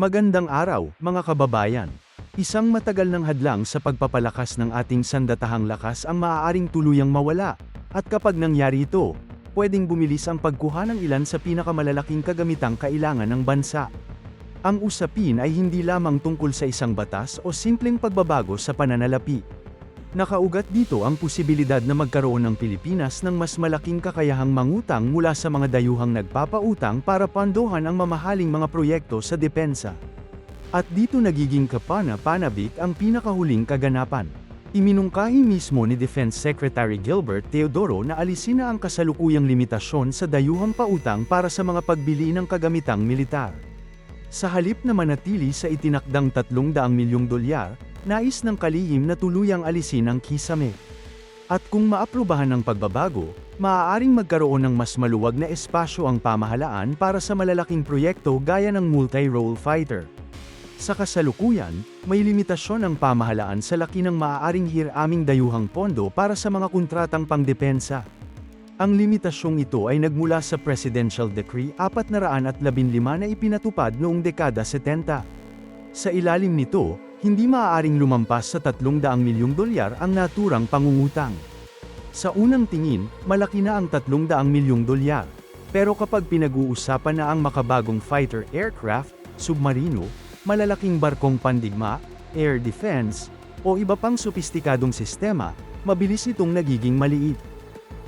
Magandang araw, mga kababayan. Isang matagal ng hadlang sa pagpapalakas ng ating sandatahang lakas ang maaaring tuluyang mawala, at kapag nangyari ito, pwedeng bumilis ang pagkuha ng ilan sa pinakamalalaking kagamitang kailangan ng bansa. Ang usapin ay hindi lamang tungkol sa isang batas o simpleng pagbabago sa pananalapi. Nakaugat dito ang posibilidad na magkaroon ng Pilipinas ng mas malaking kakayahang mangutang mula sa mga dayuhang nagpapautang para pondohan ang mamahaling mga proyekto sa depensa. At dito nagiging kapana-panabik ang pinakahuling kaganapan. Iminungkahi mismo ni Defense Secretary Gilbert Teodoro na alisin na ang kasalukuyang limitasyon sa dayuhang pautang para sa mga pagbili ng kagamitang militar. Sa halip na manatili sa itinakdang 300 milyong dolyar, nais ng kalihim na tuluyang alisin ang kisame. At kung maaprubahan ng pagbabago, maaaring magkaroon ng mas maluwag na espasyo ang pamahalaan para sa malalaking proyekto gaya ng multi-role fighter. Sa kasalukuyan, may limitasyon ang pamahalaan sa laki ng maaaring hiraming dayuhang pondo para sa mga kontratang pangdepensa. Ang limitasyong ito ay nagmula sa Presidential Decree 415 na ipinatupad noong dekada 70. Sa ilalim nito, hindi maaaring lumampas sa 300 milyong dolyar ang naturang pangungutang. Sa unang tingin, malaki na ang 300 milyong dolyar. Pero kapag pinag-uusapan na ang makabagong fighter aircraft, submarino, malalaking barkong pandigma, air defense, o iba pang sopistikadong sistema, mabilis itong nagiging maliit.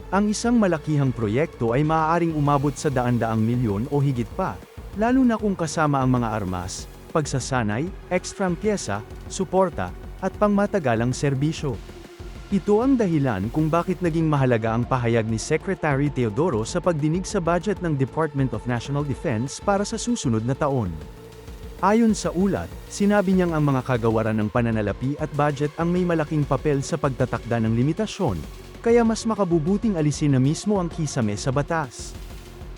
Ang isang malakihang proyekto ay maaaring umabot sa daan-daang milyon o higit pa, lalo na kung kasama ang mga armas, pagsasanay, extra pyesa, suporta, at pangmatagalang serbisyo. Ito ang dahilan kung bakit naging mahalaga ang pahayag ni Secretary Teodoro sa pagdinig sa budget ng Department of National Defense para sa susunod na taon. Ayon sa ulat, sinabi niyang ang mga kagawaran ng pananalapi at budget ang may malaking papel sa pagtatakda ng limitasyon, kaya mas makabubuting alisin na mismo ang kisame sa batas.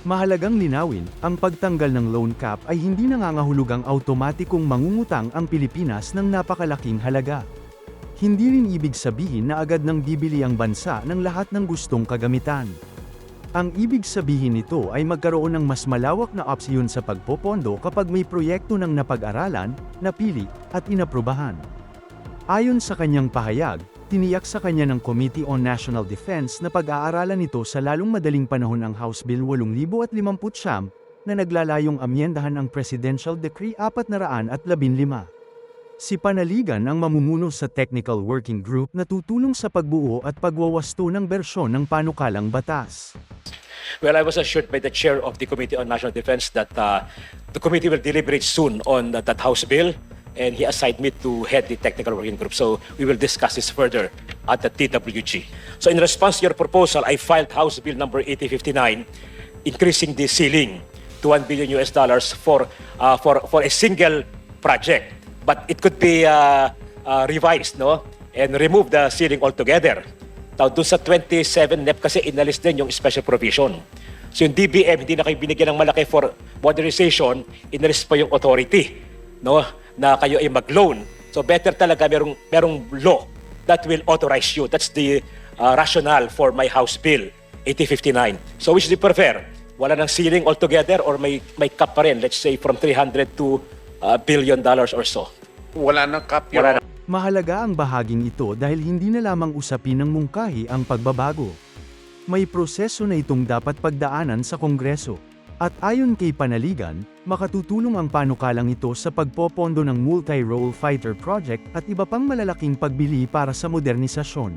Mahalagang linawin, ang pagtanggal ng loan cap ay hindi nangangahulugang automatikong mangungutang ang Pilipinas ng napakalaking halaga. Hindi rin ibig sabihin na agad nang bibili ang bansa ng lahat ng gustong kagamitan. Ang ibig sabihin nito ay magkaroon ng mas malawak na opsyon sa pagpopondo kapag may proyekto ng napag-aralan, napili, at inaprubahan. Ayon sa kanyang pahayag, tiniyak sa kanya ng Committee on National Defense na pag-aaralan nito sa lalong madaling panahon ang House Bill 8059 na naglalayong amyendahan ang Presidential Decree 415. Si Panaligan ang mamumuno sa Technical Working Group na tutulong sa pagbuo at pagwawasto ng bersyon ng panukalang batas. Well, I was assured by the chair of the Committee on National Defense that the committee will deliberate soon on that House bill, and he assigned me to head the technical working group. So we will discuss this further at the TWG. So in response to your proposal, I filed House Bill number 8059, increasing the ceiling to $1 billion for a single project. But it could be revised, no, and remove the ceiling altogether. Now, doon sa 27 NEP kasi inalis din yung special provision. So yung DBM, hindi na kayo binigyan ng malaki for modernization, inalis pa yung authority, no, na kayo ay mag-loan. So better talaga merong law that will authorize you. That's the rationale for my House Bill 8059. So which do you prefer? Wala ng ceiling altogether or may cap pa rin, let's say from 300 to $1 billion or so? Wala nang cap yun. Wala na. Mahalaga ang bahaging ito dahil hindi na lamang usapin ng mungkahi ang pagbabago. May proseso na itong dapat pagdaanan sa Kongreso. At ayon kay Panaligan, makatutulong ang panukalang ito sa pagpopondo ng multi-role fighter project at iba pang malalaking pagbili para sa modernisasyon.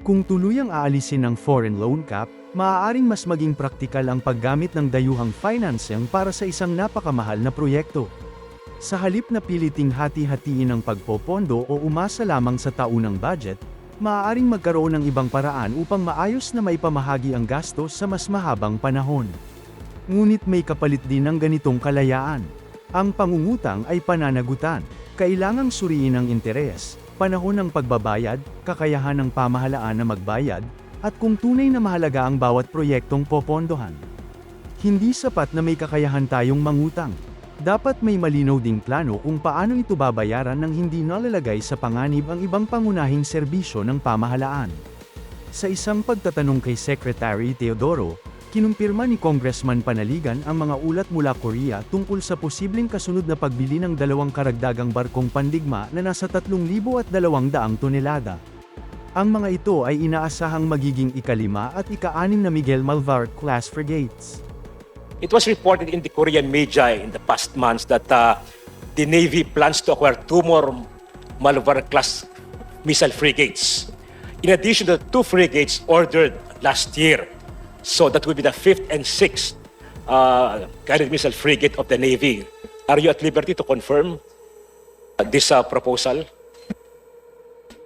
Kung tuluyang aalisin ang foreign loan cap, maaaring mas maging praktikal ang paggamit ng dayuhang financing para sa isang napakamahal na proyekto. Sa halip na piliting hati-hatiin ang pagpopondo o umasa lamang sa taunang budget, maaaring magkaroon ng ibang paraan upang maayos na maipamahagi ang gastos sa mas mahabang panahon. Ngunit may kapalit din ng ganitong kalayaan. Ang pangungutang ay pananagutan. Kailangang suriin ang interes, panahon ng pagbabayad, kakayahan ng pamahalaan na magbayad, at kung tunay na mahalaga ang bawat proyektong popondohan. Hindi sapat na may kakayahan tayong mangutang. Dapat may malinaw ding plano kung paano ito babayaran nang hindi nalalagay sa panganib ang ibang pangunahing serbisyo ng pamahalaan. Sa isang pagtatanong kay Secretary Teodoro, Kinumpirma ni Congressman Panaligan ang mga ulat mula Korea tungkol sa posibleng kasunod na pagbili ng 2 karagdagang barkong pandigma na nasa 3,200 tonelada. Ang mga ito ay inaasahang magiging ika-5 at ika-6 na Miguel Malvar class frigates. It was reported in the Korean media in the past months that the Navy plans to acquire 2 more Malabar-class missile frigates, in addition to the 2 frigates ordered last year. So that would be the 5th and 6th guided missile frigate of the Navy. Are you at liberty to confirm this proposal?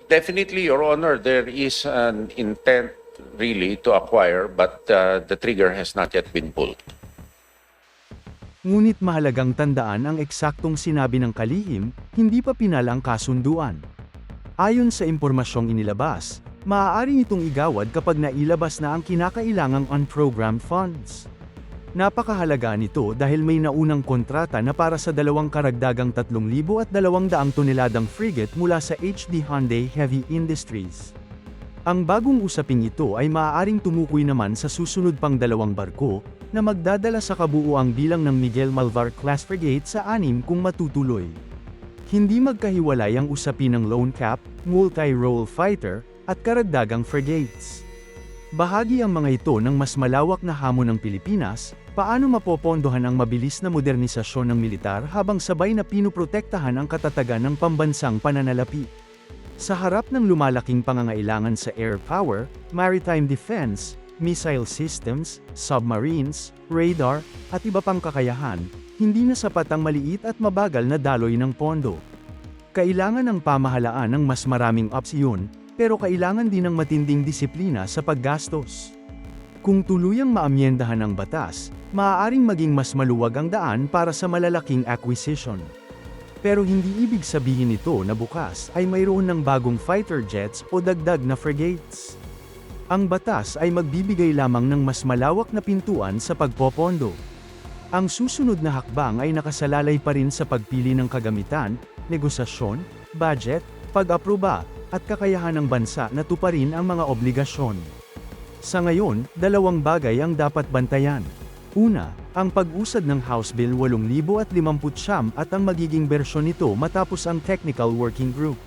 Definitely, Your Honor, there is an intent really to acquire, but the trigger has not yet been pulled. Ngunit mahalagang tandaan ang eksaktong sinabi ng kalihim, hindi pa pinala ang kasunduan. Ayon sa impormasyong inilabas, maaaring itong igawad kapag nailabas na ang kinakailangang unprogrammed funds. Napakahalaga nito dahil may naunang kontrata na para sa 2 karagdagang 3,200 toneladang frigate mula sa HD Hyundai Heavy Industries. Ang bagong usaping ito ay maaaring tumukoy naman sa susunod pang 2 barko, na magdadala sa kabuuang bilang ng Miguel Malvar class frigate sa 6 kung matutuloy. Hindi magkahiwalay ang usapin ng lone cap, multi-role fighter, at karagdagang frigates. Bahagi ang mga ito ng mas malawak na hamon ng Pilipinas, paano mapopondohan ang mabilis na modernisasyon ng militar habang sabay na pinuprotektahan ang katatagan ng pambansang pananalapi. Sa harap ng lumalaking pangangailangan sa air power, maritime defense, missile systems, submarines, radar, at iba pang kakayahan, hindi na sapat ang maliit at mabagal na daloy ng pondo. Kailangan ng pamahalaan ng mas maraming opsyon, pero kailangan din ng matinding disiplina sa paggastos. Kung tuluyang maamyendahan ang batas, maaaring maging mas maluwag ang daan para sa malalaking acquisition. Pero hindi ibig sabihin nito na bukas ay mayroon ng bagong fighter jets o dagdag na frigates. Ang batas ay magbibigay lamang ng mas malawak na pintuan sa pagpopondo. Ang susunod na hakbang ay nakasalalay pa rin sa pagpili ng kagamitan, negosasyon, budget, pag-aproba, at kakayahan ng bansa na tuparin ang mga obligasyon. Sa ngayon, 2 bagay ang dapat bantayan. Una, ang pag-usad ng House Bill 8059 at ang magiging bersyon nito matapos ang Technical Working Group.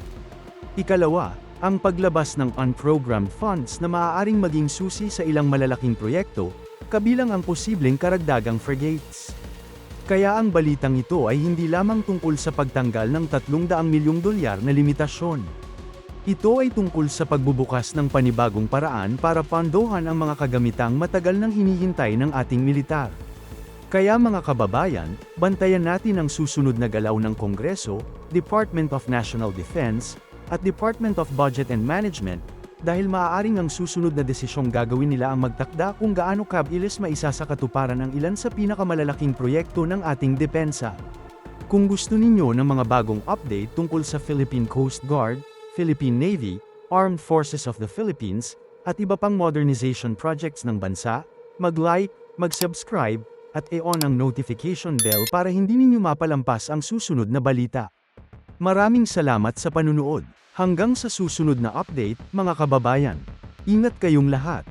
Ikalawa, ang paglabas ng unprogrammed funds na maaaring maging susi sa ilang malalaking proyekto, kabilang ang posibleng karagdagang frigates. Kaya ang balitang ito ay hindi lamang tungkol sa pagtanggal ng 300 milyong dolyar na limitasyon. Ito ay tungkol sa pagbubukas ng panibagong paraan para pondohan ang mga kagamitang matagal nang hinihintay ng ating militar. Kaya mga kababayan, bantayan natin ang susunod na galaw ng Kongreso, Department of National Defense, at Department of Budget and Management, dahil maaaring ang susunod na desisyong gagawin nila ang magtakda kung gaano kabilis maisasakatuparan ang ilan sa pinakamalalaking proyekto ng ating depensa. Kung gusto ninyo ng mga bagong update tungkol sa Philippine Coast Guard, Philippine Navy, Armed Forces of the Philippines, at iba pang modernization projects ng bansa, mag-like, mag-subscribe, at i-on ang notification bell para hindi ninyo mapalampas ang susunod na balita. Maraming salamat sa panunood. Hanggang sa susunod na update, mga kababayan. Ingat kayong lahat.